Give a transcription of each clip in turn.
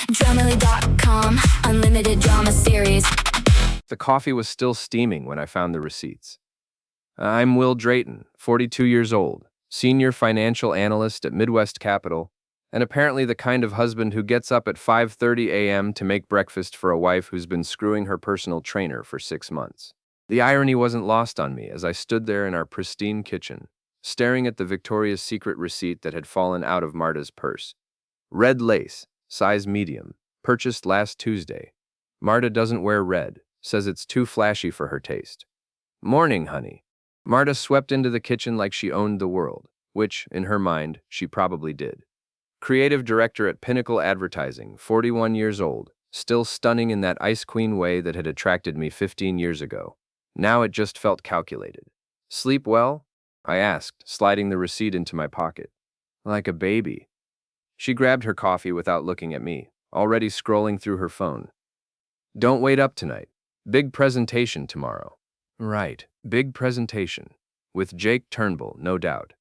Dramily.com, unlimited drama series. The coffee was still steaming when I found the receipts. I'm Will Drayton, 42 years old, senior financial analyst at Midwest Capital, and apparently the kind of husband who gets up at 5:30 a.m. to make breakfast for a wife who's been screwing her personal trainer for 6 months. The irony wasn't lost on me as I stood there in our pristine kitchen, staring at the Victoria's Secret receipt that had fallen out of Marta's purse. Red lace, size medium, purchased last Tuesday. Marta doesn't wear red, says it's too flashy for her taste. Morning, honey. Marta swept into the kitchen like she owned the world, which, in her mind, she probably did. Creative director at Pinnacle Advertising, 41 years old, still stunning in that ice queen way that had attracted me 15 years ago. Now it just felt calculated. Sleep well? I asked, sliding the receipt into my pocket. Like a baby. She grabbed her coffee without looking at me, already scrolling through her phone. Don't wait up tonight. Big presentation tomorrow. Right, big presentation. With Jake Turnbull, no doubt.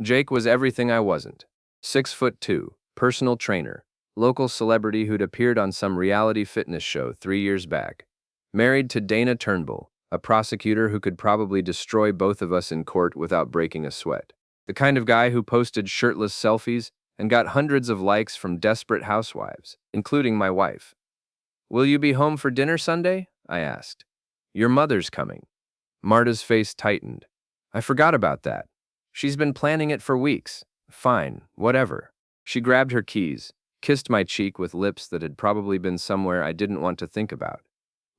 Jake was everything I wasn't. 6'2", personal trainer, local celebrity who'd appeared on some reality fitness show 3 years back. Married to Dana Turnbull, a prosecutor who could probably destroy both of us in court without breaking a sweat. The kind of guy who posted shirtless selfies and got hundreds of likes from desperate housewives, including my wife. Will you be home for dinner Sunday? I asked. Your mother's coming. Marta's face tightened. I forgot about that. She's been planning it for weeks. Fine, whatever. She grabbed her keys, kissed my cheek with lips that had probably been somewhere I didn't want to think about.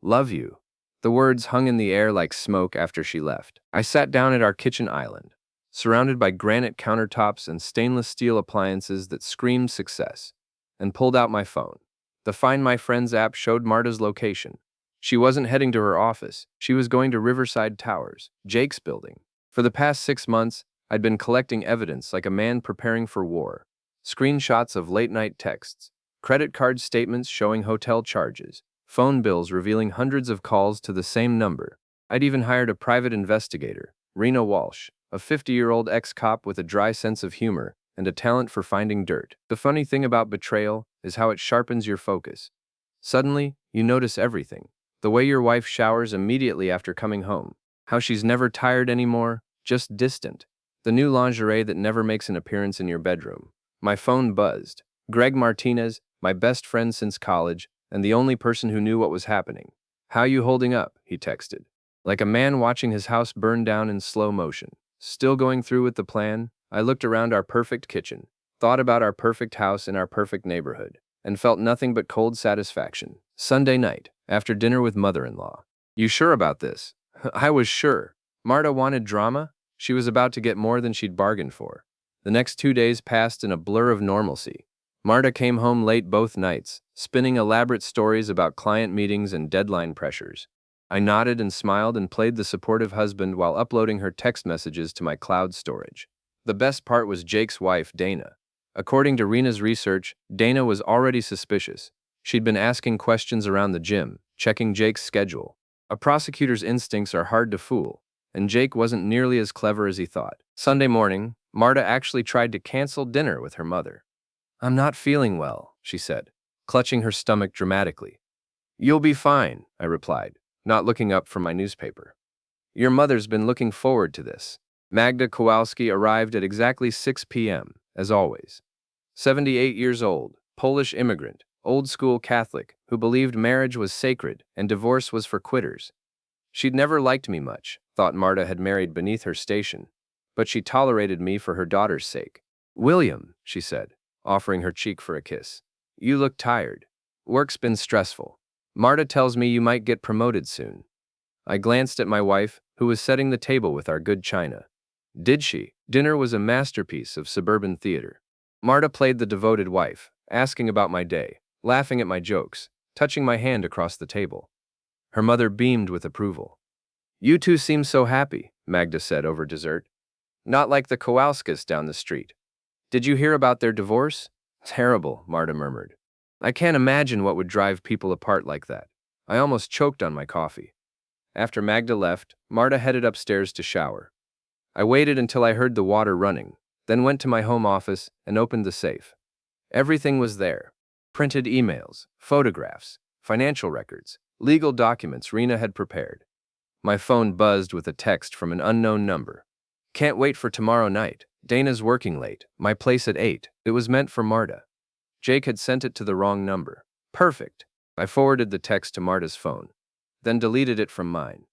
Love you. The words hung in the air like smoke after she left. I sat down at our kitchen island, surrounded by granite countertops and stainless steel appliances that screamed success, and pulled out my phone. The Find My Friends app showed Marta's location. She wasn't heading to her office. She was going to Riverside Towers, Jake's building. For the past 6 months, I'd been collecting evidence like a man preparing for war. Screenshots of late-night texts, credit card statements showing hotel charges, phone bills revealing hundreds of calls to the same number. I'd even hired a private investigator, Rena Walsh, a 50-year-old ex-cop with a dry sense of humor and a talent for finding dirt. The funny thing about Betrayal is how it sharpens your focus. Suddenly, you notice everything. The way your wife showers immediately after coming home. How she's never tired anymore, just distant. The new lingerie that never makes an appearance in your bedroom. My phone buzzed. Greg Martinez, my best friend since college, and the only person who knew what was happening. How you holding up? He texted. Like a man watching his house burn down in slow motion. Still going through with the plan? I looked around our perfect kitchen, thought about our perfect house in our perfect neighborhood, and felt nothing but cold satisfaction. Sunday night, after dinner with mother-in-law. You sure about this? I was sure. Marta wanted drama? She was about to get more than she'd bargained for. The next 2 days passed in a blur of normalcy. Marta came home late both nights, spinning elaborate stories about client meetings and deadline pressures. I nodded and smiled and played the supportive husband while uploading her text messages to my cloud storage. The best part was Jake's wife, Dana. According to Rena's research, Dana was already suspicious. She'd been asking questions around the gym, checking Jake's schedule. A prosecutor's instincts are hard to fool, and Jake wasn't nearly as clever as he thought. Sunday morning, Marta actually tried to cancel dinner with her mother. I'm not feeling well, she said, clutching her stomach dramatically. You'll be fine, I replied, not looking up from my newspaper. Your mother's been looking forward to this. Magda Kowalski arrived at exactly 6 p.m., as always. 78 years old, Polish immigrant, old-school Catholic, who believed marriage was sacred and divorce was for quitters. She'd never liked me much, thought Marta had married beneath her station, but she tolerated me for her daughter's sake. William, she said, offering her cheek for a kiss. You look tired. Work's been stressful. Marta tells me you might get promoted soon. I glanced at my wife, who was setting the table with our good china. Did she? Dinner was a masterpiece of suburban theater. Marta played the devoted wife, asking about my day, laughing at my jokes, touching my hand across the table. Her mother beamed with approval. You two seem so happy, Magda said over dessert. Not like the Kowalskis down the street. Did you hear about their divorce? Terrible, Marta murmured. I can't imagine what would drive people apart like that. I almost choked on my coffee. After Magda left, Marta headed upstairs to shower. I waited until I heard the water running, then went to my home office and opened the safe. Everything was there. Printed emails, photographs, financial records, legal documents Rena had prepared. My phone buzzed with a text from an unknown number. Can't wait for tomorrow night. Dana's working late. My place at 8. It was meant for Marta. Jake had sent it to the wrong number. Perfect. I forwarded the text to Marta's phone, then deleted it from mine.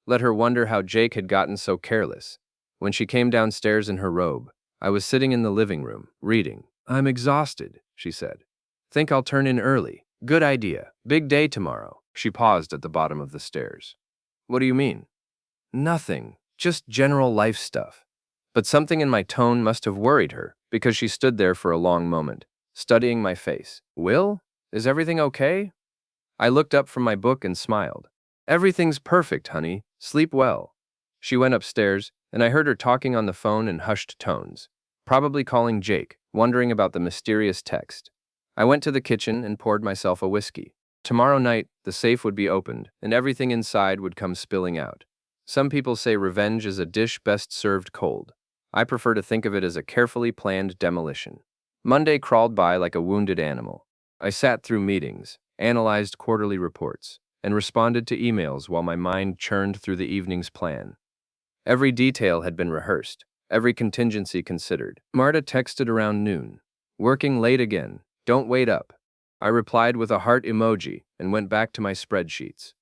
Let her wonder how Jake had gotten so careless. When she came downstairs in her robe, I was sitting in the living room, reading. I'm exhausted, she said. Think I'll turn in early. Good idea. Big day tomorrow. She paused at the bottom of the stairs. What do you mean? Nothing. Just general life stuff. But something in my tone must have worried her, because she stood there for a long moment, studying my face. Will? Is everything okay? I looked up from my book and smiled. Everything's perfect, honey. Sleep well. She went upstairs, and I heard her talking on the phone in hushed tones, probably calling Jake, wondering about the mysterious text. I went to the kitchen and poured myself a whiskey. Tomorrow night, the safe would be opened, and everything inside would come spilling out. Some people say revenge is a dish best served cold. I prefer to think of it as a carefully planned demolition. Monday crawled by like a wounded animal. I sat through meetings, analyzed quarterly reports, and responded to emails while my mind churned through the evening's plan. Every detail had been rehearsed, every contingency considered. Marta texted around noon. Working late again. Don't wait up. I replied with a heart emoji and went back to my spreadsheets.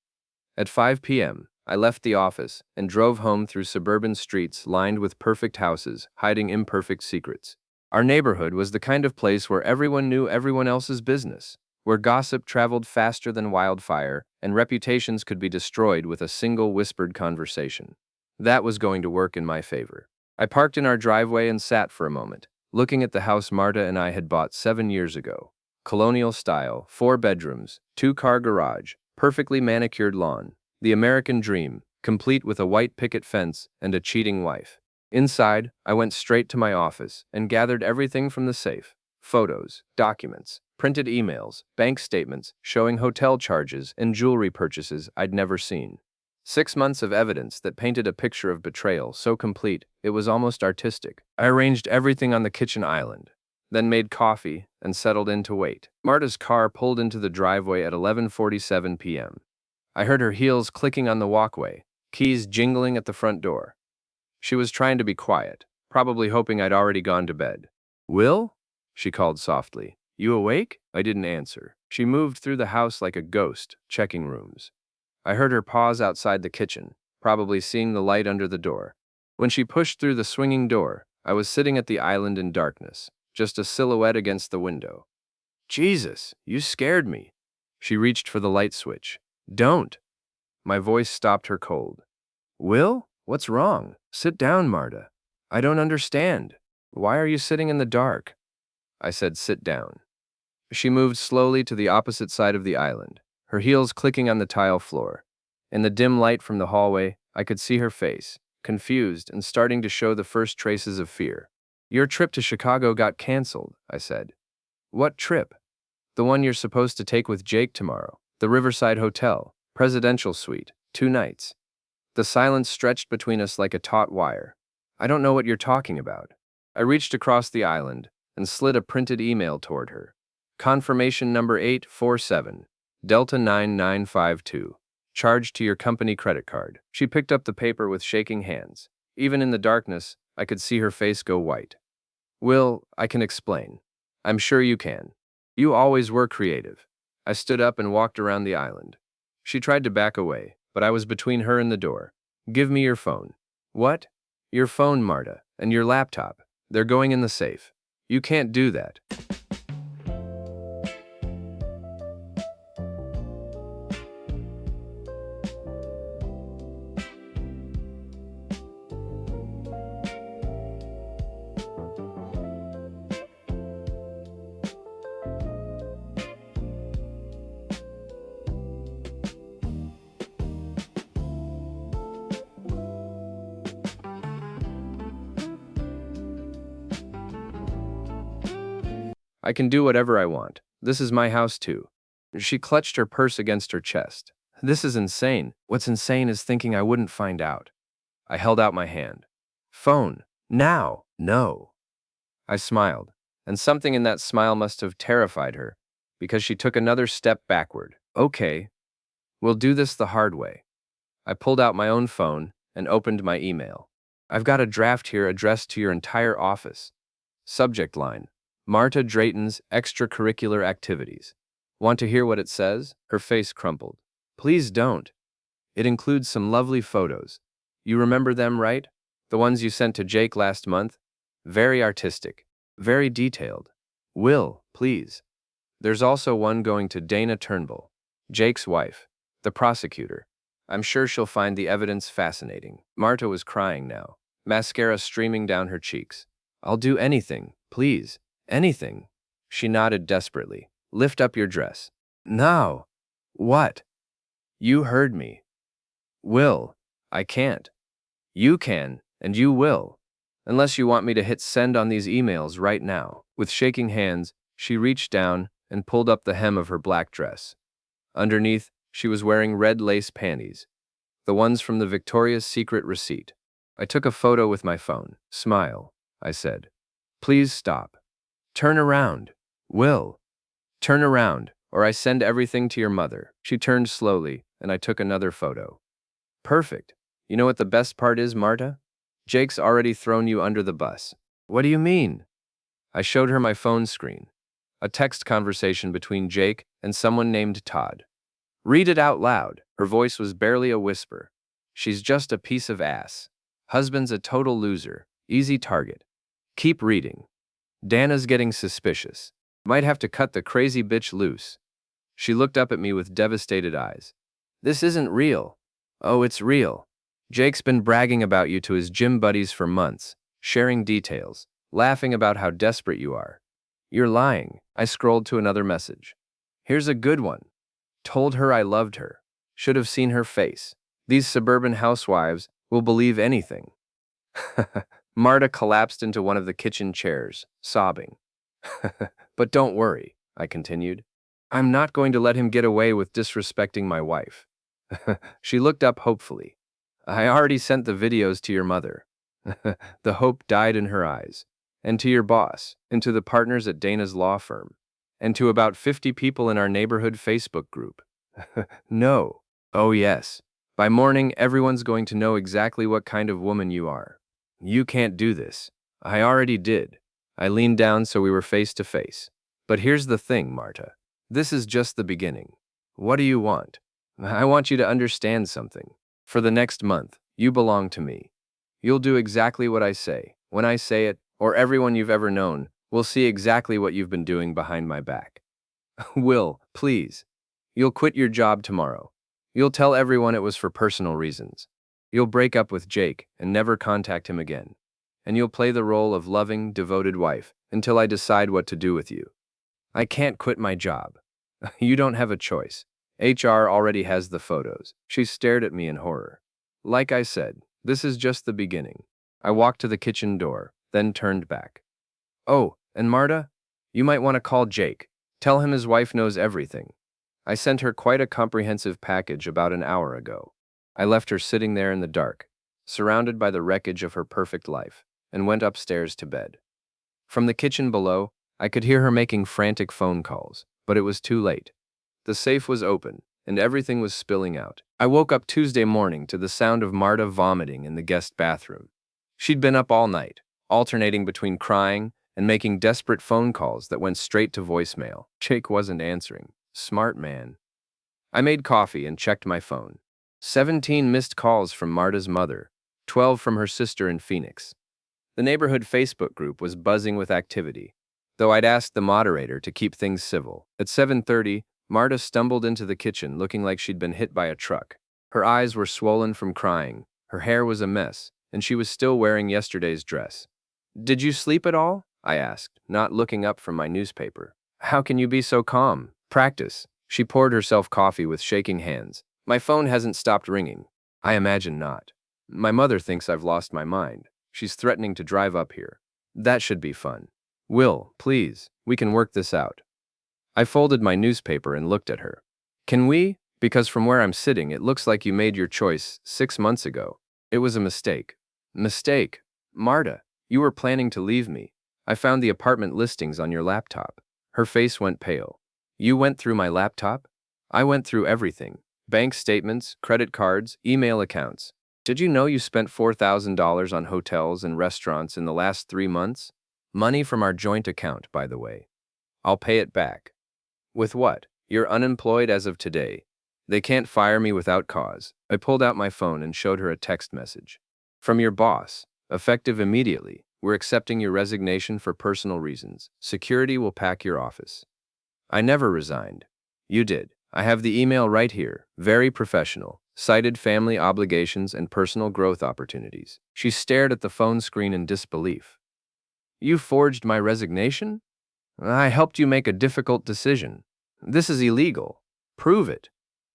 At 5 p.m., I left the office and drove home through suburban streets lined with perfect houses, hiding imperfect secrets. Our neighborhood was the kind of place where everyone knew everyone else's business, where gossip traveled faster than wildfire and reputations could be destroyed with a single whispered conversation. That was going to work in my favor. I parked in our driveway and sat for a moment, looking at the house Marta and I had bought 7 years ago. Colonial style, 4 bedrooms, 2-car garage, perfectly manicured lawn. The American dream, complete with a white picket fence and a cheating wife. Inside, I went straight to my office and gathered everything from the safe. Photos, documents, printed emails, bank statements showing hotel charges and jewelry purchases I'd never seen. 6 months of evidence that painted a picture of betrayal so complete it was almost artistic. I arranged everything on the kitchen island, then made coffee and settled in to wait. Marta's car pulled into the driveway at 11:47 p.m. I heard her heels clicking on the walkway, keys jingling at the front door. She was trying to be quiet, probably hoping I'd already gone to bed. Will? She called softly. You awake? I didn't answer. She moved through the house like a ghost, checking rooms. I heard her pause outside the kitchen, probably seeing the light under the door. When she pushed through the swinging door, I was sitting at the island in darkness, just a silhouette against the window. Jesus, you scared me. She reached for the light switch. Don't. My voice stopped her cold. Will? What's wrong? Sit down, Marta. I don't understand. Why are you sitting in the dark? I said sit down. She moved slowly to the opposite side of the island, her heels clicking on the tile floor. In the dim light from the hallway, I could see her face, confused and starting to show the first traces of fear. Your trip to Chicago got canceled, I said. What trip? The one you're supposed to take with Jake tomorrow. The Riverside Hotel, presidential suite, 2 nights. The silence stretched between us like a taut wire. I don't know what you're talking about. I reached across the island and slid a printed email toward her. Confirmation number 847, Delta 9952. Charged to your company credit card. She picked up the paper with shaking hands. Even in the darkness, I could see her face go white. Will, I can explain. I'm sure you can. You always were creative. I stood up and walked around the island. She tried to back away, but I was between her and the door. Give me your phone. What? Your phone, Marta, and your laptop. They're going in the safe. You can't do that. I can do whatever I want. This is my house too. She clutched her purse against her chest. This is insane. What's insane is thinking I wouldn't find out. I held out my hand. Phone. Now. No. I smiled, and something in that smile must have terrified her, because she took another step backward. Okay, we'll do this the hard way. I pulled out my own phone and opened my email. I've got a draft here addressed to your entire office. Subject line: Marta Drayton's extracurricular activities. Want to hear what it says? Her face crumpled. Please don't. It includes some lovely photos. You remember them, right? The ones you sent to Jake last month? Very artistic. Very detailed. Will, please. There's also one going to Dana Turnbull, Jake's wife, the prosecutor. I'm sure she'll find the evidence fascinating. Marta was crying now, mascara streaming down her cheeks. I'll do anything, please. Anything. She nodded desperately. Lift up your dress. Now. What? You heard me. Will. I can't. You can, and you will. Unless you want me to hit send on these emails right now. With shaking hands, she reached down and pulled up the hem of her black dress. Underneath, she was wearing red lace panties, the ones from the Victoria's Secret receipt. I took a photo with my phone. Smile, I said. Please stop. Turn around. Will. Turn around, or I send everything to your mother. She turned slowly, and I took another photo. Perfect. You know what the best part is, Marta? Jake's already thrown you under the bus. What do you mean? I showed her my phone screen. A text conversation between Jake and someone named Todd. Read it out loud. Her voice was barely a whisper. She's just a piece of ass. Husband's a total loser. Easy target. Keep reading. Dana's getting suspicious. Might have to cut the crazy bitch loose. She looked up at me with devastated eyes. This isn't real. Oh, it's real. Jake's been bragging about you to his gym buddies for months, sharing details, laughing about how desperate you are. You're lying. I scrolled to another message. Here's a good one. Told her I loved her. Should have seen her face. These suburban housewives will believe anything. Marta collapsed into one of the kitchen chairs, sobbing. But don't worry, I continued. I'm not going to let him get away with disrespecting my wife. She looked up hopefully. I already sent the videos to your mother. The hope died in her eyes. And to your boss, and to the partners at Dana's law firm, and to about 50 people in our neighborhood Facebook group. No. Oh yes. By morning, everyone's going to know exactly what kind of woman you are. You can't do this. I already did. I leaned down so we were face to face. But here's the thing, Marta. This is just the beginning. What do you want? I want you to understand something. For the next month, you belong to me. You'll do exactly what I say. When I say it, or everyone you've ever known will see exactly what you've been doing behind my back. Will, please. You'll quit your job tomorrow. You'll tell everyone it was for personal reasons. You'll break up with Jake and never contact him again. And you'll play the role of loving, devoted wife until I decide what to do with you. I can't quit my job. You don't have a choice. HR already has the photos. She stared at me in horror. Like I said, this is just the beginning. I walked to the kitchen door, then turned back. Oh, and Marta, you might want to call Jake. Tell him his wife knows everything. I sent her quite a comprehensive package about an hour ago. I left her sitting there in the dark, surrounded by the wreckage of her perfect life, and went upstairs to bed. From the kitchen below, I could hear her making frantic phone calls, but it was too late. The safe was open, and everything was spilling out. I woke up Tuesday morning to the sound of Marta vomiting in the guest bathroom. She'd been up all night, alternating between crying and making desperate phone calls that went straight to voicemail. Jake wasn't answering. Smart man. I made coffee and checked my phone. 17 missed calls from Marta's mother, 12 from her sister in Phoenix. The neighborhood Facebook group was buzzing with activity, though I'd asked the moderator to keep things civil. At 7:30, Marta stumbled into the kitchen looking like she'd been hit by a truck. Her eyes were swollen from crying, her hair was a mess, and she was still wearing yesterday's dress. Did you sleep at all? I asked, not looking up from my newspaper. How can you be so calm? Practice. She poured herself coffee with shaking hands. My phone hasn't stopped ringing. I imagine not. My mother thinks I've lost my mind. She's threatening to drive up here. That should be fun. Will, please, we can work this out. I folded my newspaper and looked at her. Can we? Because from where I'm sitting, it looks like you made your choice 6 months ago. It was a mistake. Mistake? Marta, you were planning to leave me. I found the apartment listings on your laptop. Her face went pale. You went through my laptop? I went through everything. Bank statements, credit cards, email accounts. Did you know you spent $4,000 on hotels and restaurants in the last 3 months? Money from our joint account, by the way. I'll pay it back. With what? You're unemployed as of today. They can't fire me without cause. I pulled out my phone and showed her a text message. From your boss. Effective immediately. We're accepting your resignation for personal reasons. Security will pack your office. I never resigned. You did. I have the email right here. Very professional. Cited family obligations and personal growth opportunities. She stared at the phone screen in disbelief. You forged my resignation? I helped you make a difficult decision. This is illegal. Prove it.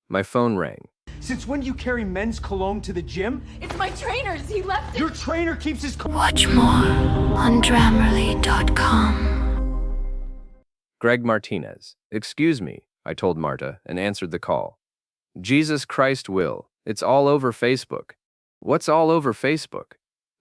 My phone rang. Since when do you carry men's cologne to the gym? It's my trainer's. He left it. Your trainer keeps his Watch more on Grammarly.com. Greg Martinez. Excuse me, I told Marta and answered the call. Jesus Christ, Will. It's all over Facebook. What's all over Facebook?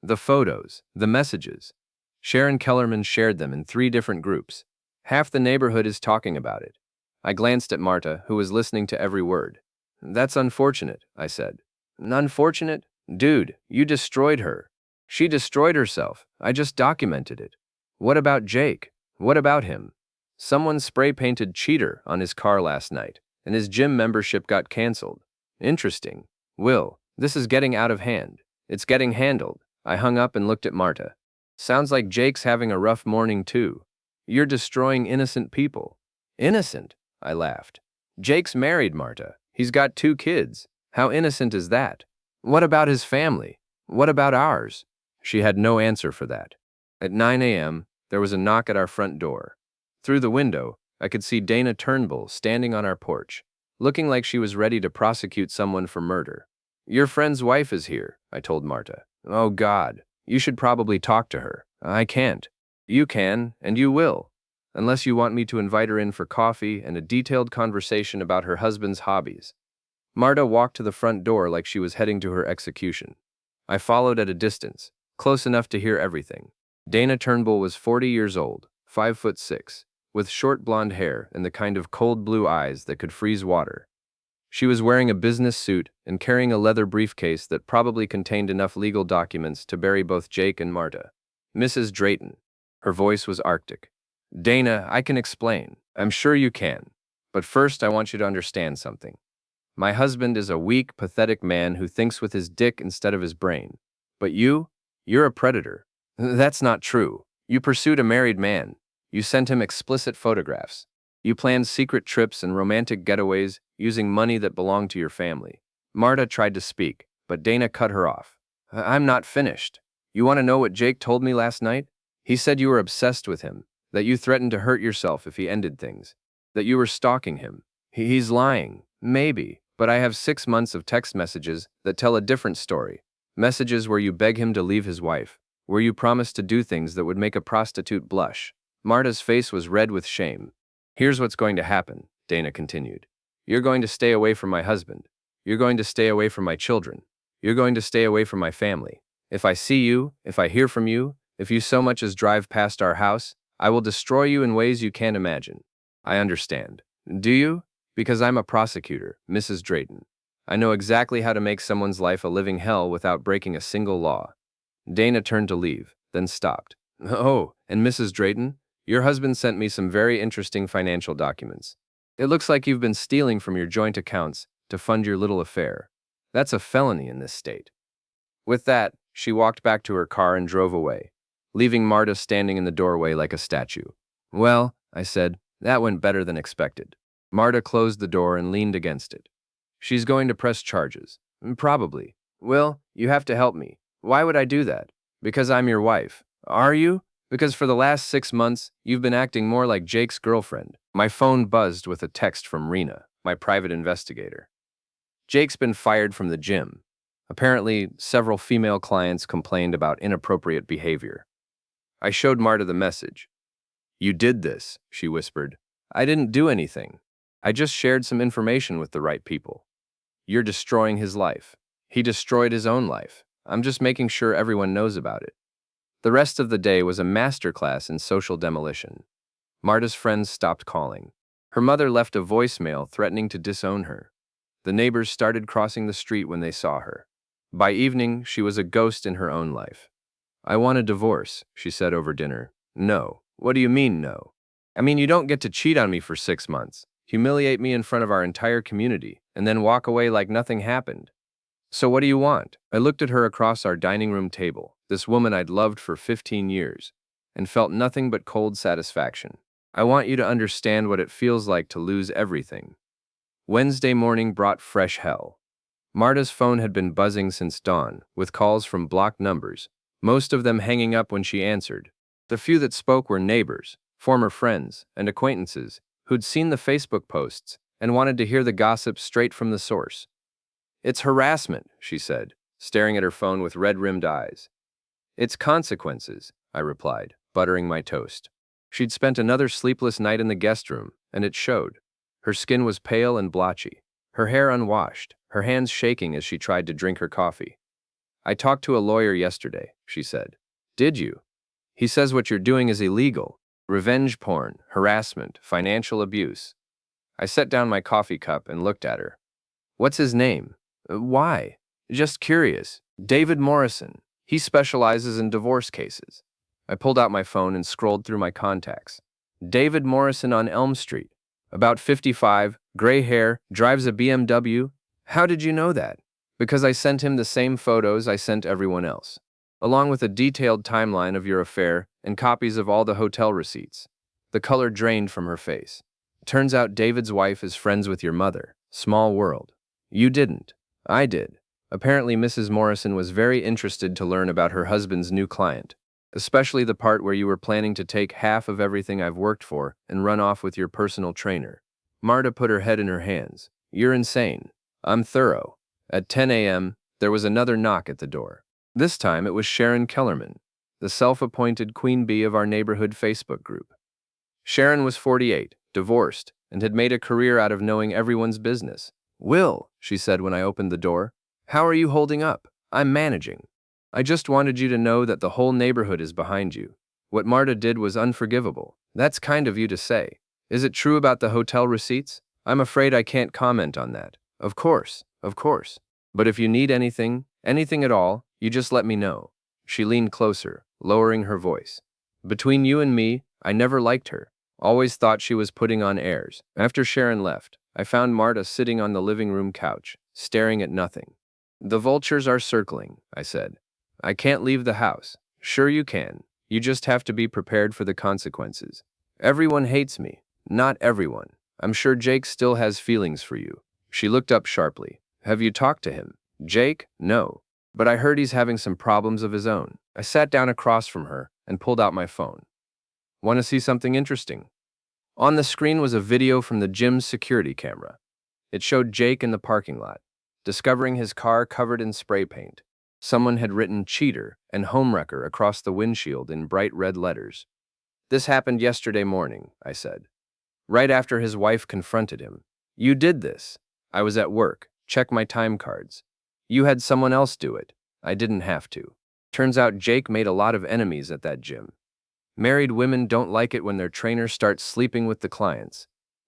The photos, the messages. Sharon Kellerman shared them in 3 different groups. Half the neighborhood is talking about it. I glanced at Marta, who was listening to every word. That's unfortunate, I said. Unfortunate? Dude, you destroyed her. She destroyed herself. I just documented it. What about Jake? What about him? Someone spray-painted cheater on his car last night, and his gym membership got canceled. Interesting. Will, this is getting out of hand. It's getting handled. I hung up and looked at Marta. Sounds like Jake's having a rough morning too. You're destroying innocent people. Innocent? I laughed. Jake's married, Marta. He's got 2 kids. How innocent is that? What about his family? What about ours? She had no answer for that. At 9 a.m., there was a knock at our front door. Through the window, I could see Dana Turnbull standing on our porch, looking like she was ready to prosecute someone for murder. Your friend's wife is here, I told Marta. Oh God, you should probably talk to her. I can't. You can, and you will. Unless you want me to invite her in for coffee and a detailed conversation about her husband's hobbies. Marta walked to the front door like she was heading to her execution. I followed at a distance, close enough to hear everything. Dana Turnbull was 40 years old, 5'6", with short blonde hair and the kind of cold blue eyes that could freeze water. She was wearing a business suit and carrying a leather briefcase that probably contained enough legal documents to bury both Jake and Marta. Mrs. Drayton. Her voice was arctic. Dana, I can explain. I'm sure you can. But first I want you to understand something. My husband is a weak, pathetic man who thinks with his dick instead of his brain. But you're a predator. That's not true. You pursued a married man. You sent him explicit photographs. You planned secret trips and romantic getaways using money that belonged to your family. Marta tried to speak, but Dana cut her off. I'm not finished. You want to know what Jake told me last night? He said you were obsessed with him, that you threatened to hurt yourself if he ended things, that you were stalking him. He's lying, maybe, but I have 6 months of text messages that tell a different story. Messages where you beg him to leave his wife, where you promise to do things that would make a prostitute blush. Marta's face was red with shame. Here's what's going to happen, Dana continued. You're going to stay away from my husband. You're going to stay away from my children. You're going to stay away from my family. If I see you, if I hear from you, if you so much as drive past our house, I will destroy you in ways you can't imagine. I understand. Do you? Because I'm a prosecutor, Mrs. Drayton. I know exactly how to make someone's life a living hell without breaking a single law. Dana turned to leave, then stopped. Oh, and Mrs. Drayton, your husband sent me some very interesting financial documents. It looks like you've been stealing from your joint accounts to fund your little affair. That's a felony in this state. With that, she walked back to her car and drove away, leaving Marta standing in the doorway like a statue. Well, I said, that went better than expected. Marta closed the door and leaned against it. She's going to press charges. Probably. Will, you have to help me. Why would I do that? Because I'm your wife. Are you? Because for the last 6 months, you've been acting more like Jake's girlfriend. My phone buzzed with a text from Rena, my private investigator. Jake's been fired from the gym. Apparently, several female clients complained about inappropriate behavior. I showed Marta the message. You did this, she whispered. I didn't do anything. I just shared some information with the right people. You're destroying his life. He destroyed his own life. I'm just making sure everyone knows about it. The rest of the day was a masterclass in social demolition. Marta's friends stopped calling. Her mother left a voicemail threatening to disown her. The neighbors started crossing the street when they saw her. By evening, she was a ghost in her own life. "I want a divorce," she said over dinner. "No." "What do you mean, no?" "I mean, you don't get to cheat on me for 6 months, humiliate me in front of our entire community, and then walk away like nothing happened. So what do you want?" I looked at her across our dining room table, this woman I'd loved for 15 years, and felt nothing but cold satisfaction. "I want you to understand what it feels like to lose everything." Wednesday morning brought fresh hell. Marta's phone had been buzzing since dawn, with calls from blocked numbers, most of them hanging up when she answered. The few that spoke were neighbors, former friends, and acquaintances who'd seen the Facebook posts and wanted to hear the gossip straight from the source. "It's harassment," she said, staring at her phone with red-rimmed eyes. "It's consequences," I replied, buttering my toast. She'd spent another sleepless night in the guest room, and it showed. Her skin was pale and blotchy, her hair unwashed, her hands shaking as she tried to drink her coffee. "I talked to a lawyer yesterday," she said. "Did you?" "He says what you're doing is illegal. Revenge porn, harassment, financial abuse." I set down my coffee cup and looked at her. "What's his name?" "Why?" "Just curious." "David Morrison. He specializes in divorce cases." I pulled out my phone and scrolled through my contacts. David Morrison on Elm Street. About 55, gray hair, drives a BMW. "How did you know that?" "Because I sent him the same photos I sent everyone else, along with a detailed timeline of your affair and copies of all the hotel receipts." The color drained from her face. "Turns out David's wife is friends with your mother. Small world." "You didn't." "I did." Apparently Mrs. Morrison was very interested to learn about her husband's new client, especially the part where you were planning to take half of everything I've worked for and run off with your personal trainer. Marta put her head in her hands. "You're insane." "I'm thorough." At 10 a.m., there was another knock at the door. This time it was Sharon Kellerman, the self-appointed queen bee of our neighborhood Facebook group. Sharon was 48, divorced, and had made a career out of knowing everyone's business. "Will," she said when I opened the door, "how are you holding up?" "I'm managing. I just wanted you to know that the whole neighborhood is behind you. What Marta did was unforgivable." "That's kind of you to say. Is it true about the hotel receipts?" "I'm afraid I can't comment on that." Of course. But if you need anything at all, you just let me know." She leaned closer, lowering her voice. "Between you and me, I never liked her. Always thought she was putting on airs." After Sharon left, I found Marta sitting on the living room couch, staring at nothing. "The vultures are circling," I said. "I can't leave the house." "Sure you can. You just have to be prepared for the consequences." "Everyone hates me." "Not everyone. I'm sure Jake still has feelings for you." She looked up sharply. "Have you talked to him?" "Jake? No. But I heard he's having some problems of his own." I sat down across from her and pulled out my phone. "Want to see something interesting?" On the screen was a video from the gym's security camera. It showed Jake in the parking lot, discovering his car covered in spray paint. Someone had written "cheater" and "homewrecker" across the windshield in bright red letters. "This happened yesterday morning," I said, right after his wife confronted him. "You did this." "I was at work. Check my time cards." "You had someone else do it." "I didn't have to." Turns out Jake made a lot of enemies at that gym. Married women don't like it when their trainer starts sleeping with the clients.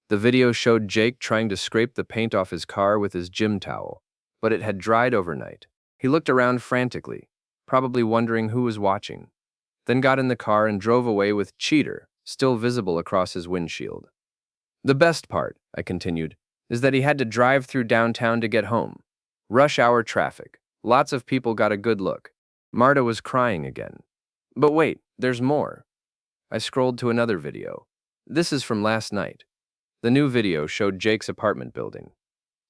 The video showed Jake trying to scrape the paint off his car with his gym towel, but it had dried overnight. He looked around frantically, probably wondering who was watching, then got in the car and drove away with "cheater" still visible across his windshield. "The best part," I continued, "is that he had to drive through downtown to get home. Rush hour traffic. Lots of people got a good look." Marta was crying again. "But wait, there's more." I scrolled to another video. This is from last night. The new video showed Jake's apartment building.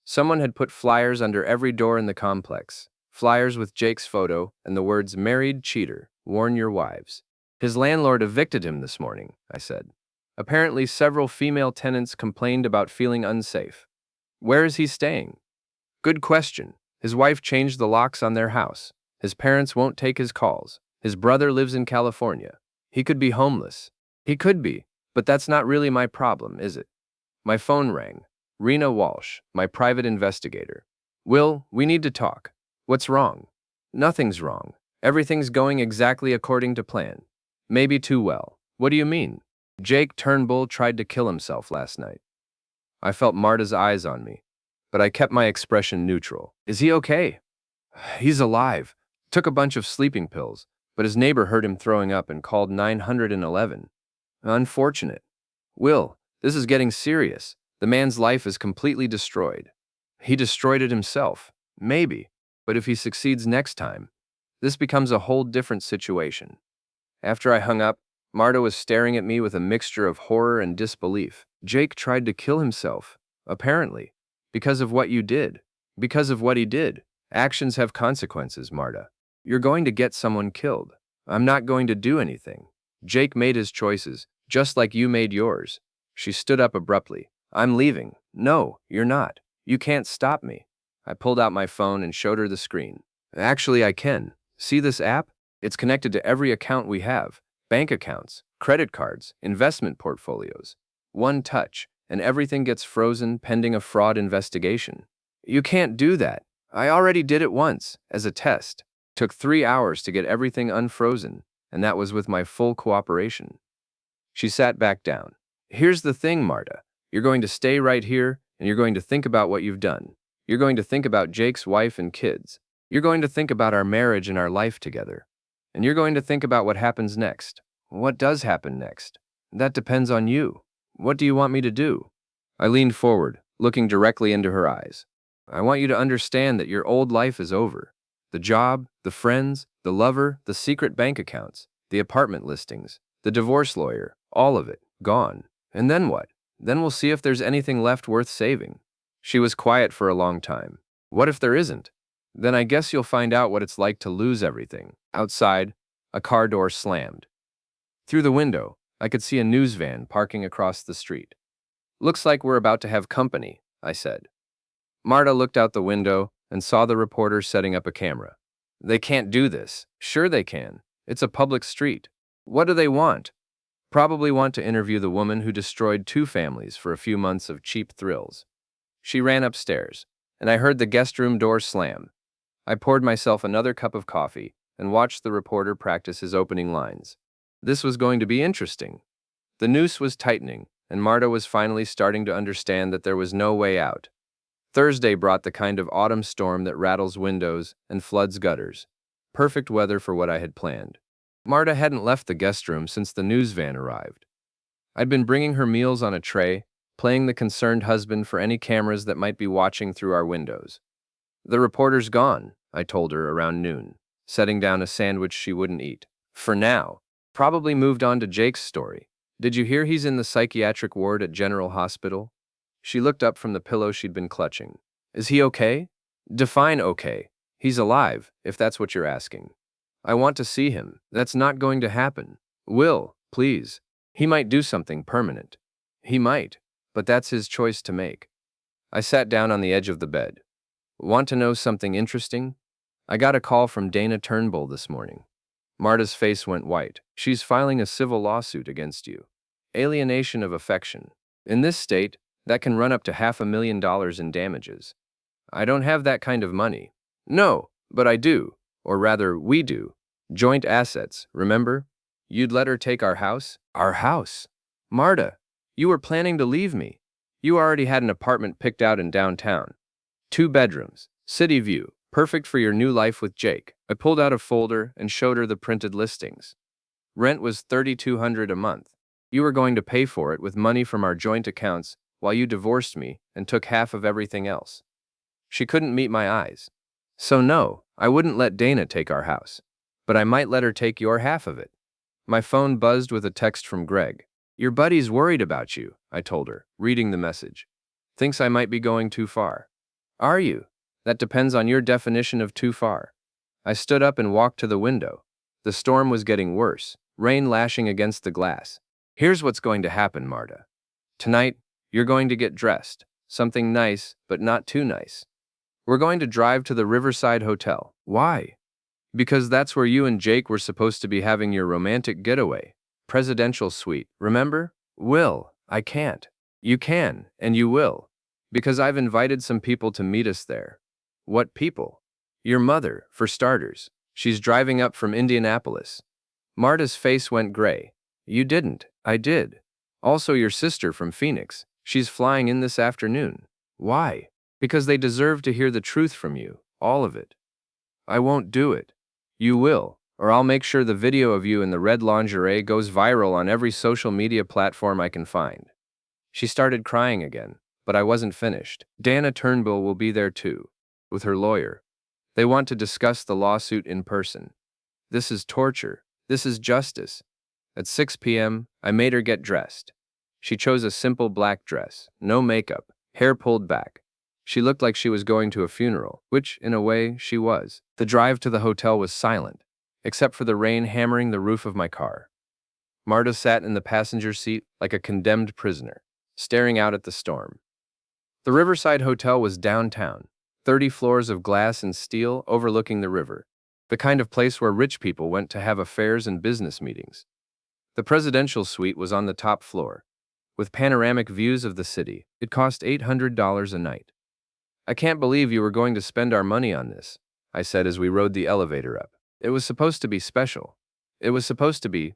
Someone had put flyers under every door in the complex. Flyers with Jake's photo and the words "Married cheater, warn your wives." "His landlord evicted him this morning," I said. "Apparently several female tenants complained about feeling unsafe." "Where is he staying?" "Good question. His wife changed the locks on their house. His parents won't take his calls. His brother lives in California. He could be homeless." "He could be, but that's not really my problem, is it?" My phone rang. Rena Walsh, my private investigator. "Will, we need to talk." "What's wrong?" "Nothing's wrong. Everything's going exactly according to plan. Maybe too well." "What do you mean?" "Jake Turnbull tried to kill himself last night." I felt Marta's eyes on me, but I kept my expression neutral. Is he okay? He's alive. Took a bunch of sleeping pills, but his neighbor heard him throwing up and called 911. Unfortunate. Will, this is getting serious. The man's life is completely destroyed. He destroyed it himself. Maybe. But if he succeeds next time, this becomes a whole different situation. After I hung up, Marta was staring at me with a mixture of horror and disbelief. Jake tried to kill himself, apparently, because of what you did. Because of what he did. Actions have consequences, Marta. You're going to get someone killed. I'm not going to do anything. Jake made his choices, just like you made yours. She stood up abruptly. I'm leaving. No, you're not. You can't stop me. I pulled out my phone and showed her the screen. Actually, I can. See this app? It's connected to every account we have. Bank accounts, credit cards, investment portfolios. One touch, and everything gets frozen pending a fraud investigation. You can't do that. I already did it once, as a test. Took 3 hours to get everything unfrozen, and that was with my full cooperation. She sat back down. Here's the thing, Marta. You're going to stay right here, and you're going to think about what you've done. You're going to think about Jake's wife and kids. You're going to think about our marriage and our life together. And you're going to think about what happens next. What does happen next? That depends on you. What do you want me to do? I leaned forward, looking directly into her eyes. I want you to understand that your old life is over. The job, the friends, the lover, the secret bank accounts, the apartment listings, the divorce lawyer, all of it, gone. And then what? Then we'll see if there's anything left worth saving. She was quiet for a long time. What if there isn't? Then I guess you'll find out what it's like to lose everything. Outside, a car door slammed. Through the window, I could see a news van parking across the street. Looks like we're about to have company, I said. Marta looked out the window and saw the reporter setting up a camera. They can't do this. Sure they can. It's a public street. What do they want? Probably want to interview the woman who destroyed 2 families for a few months of cheap thrills. She ran upstairs, and I heard the guest room door slam. I poured myself another cup of coffee and watched the reporter practice his opening lines. This was going to be interesting. The noose was tightening, and Marta was finally starting to understand that there was no way out. Thursday brought the kind of autumn storm that rattles windows and floods gutters. Perfect weather for what I had planned. Marta hadn't left the guest room since the news van arrived. I'd been bringing her meals on a tray, playing the concerned husband for any cameras that might be watching through our windows. The reporter's gone, I told her around noon, setting down a sandwich she wouldn't eat. For now. Probably moved on to Jake's story. Did you hear he's in the psychiatric ward at General Hospital? She looked up from the pillow she'd been clutching. Is he okay? Define okay. He's alive, if that's what you're asking. I want to see him. That's not going to happen. Will, please. He might do something permanent. He might, but that's his choice to make. I sat down on the edge of the bed. Want to know something interesting? I got a call from Dana Turnbull this morning. Marta's face went white. She's filing a civil lawsuit against you. Alienation of affection. In this state, that can run up to $500,000 in damages. I don't have that kind of money. No, but I do. Or rather, we do. Joint assets, remember? You'd let her take our house? Our house? Marta, you were planning to leave me. You already had an apartment picked out in downtown. 2 bedrooms, city view, perfect for your new life with Jake. I pulled out a folder and showed her the printed listings. Rent was $3,200 a month. You were going to pay for it with money from our joint accounts while you divorced me and took half of everything else. She couldn't meet my eyes. So no, I wouldn't let Dana take our house. But I might let her take your half of it. My phone buzzed with a text from Greg. Your buddy's worried about you, I told her, reading the message. Thinks I might be going too far. Are you? That depends on your definition of too far. I stood up and walked to the window. The storm was getting worse, rain lashing against the glass. Here's what's going to happen, Marta. Tonight, you're going to get dressed. Something nice, but not too nice. We're going to drive to the Riverside Hotel. Why? Because that's where you and Jake were supposed to be having your romantic getaway. Presidential suite, remember? Will, I can't. You can, and you will. Because I've invited some people to meet us there. What people? Your mother, for starters. She's driving up from Indianapolis. Marta's face went gray. You didn't. I did. Also your sister from Phoenix. She's flying in this afternoon. Why? Because they deserve to hear the truth from you, all of it. I won't do it. You will, or I'll make sure the video of you in the red lingerie goes viral on every social media platform I can find. She started crying again, but I wasn't finished. Dana Turnbull will be there too, with her lawyer. They want to discuss the lawsuit in person. This is torture. This is justice. At 6 p.m., I made her get dressed. She chose a simple black dress, no makeup, hair pulled back. She looked like she was going to a funeral, which, in a way, she was. The drive to the hotel was silent, except for the rain hammering the roof of my car. Marta sat in the passenger seat like a condemned prisoner, staring out at the storm. The Riverside Hotel was downtown, 30 floors of glass and steel overlooking the river, the kind of place where rich people went to have affairs and business meetings. The presidential suite was on the top floor, with panoramic views of the city. It cost $800 a night. I can't believe you were going to spend our money on this, I said as we rode the elevator up. It was supposed to be special. It was supposed to be,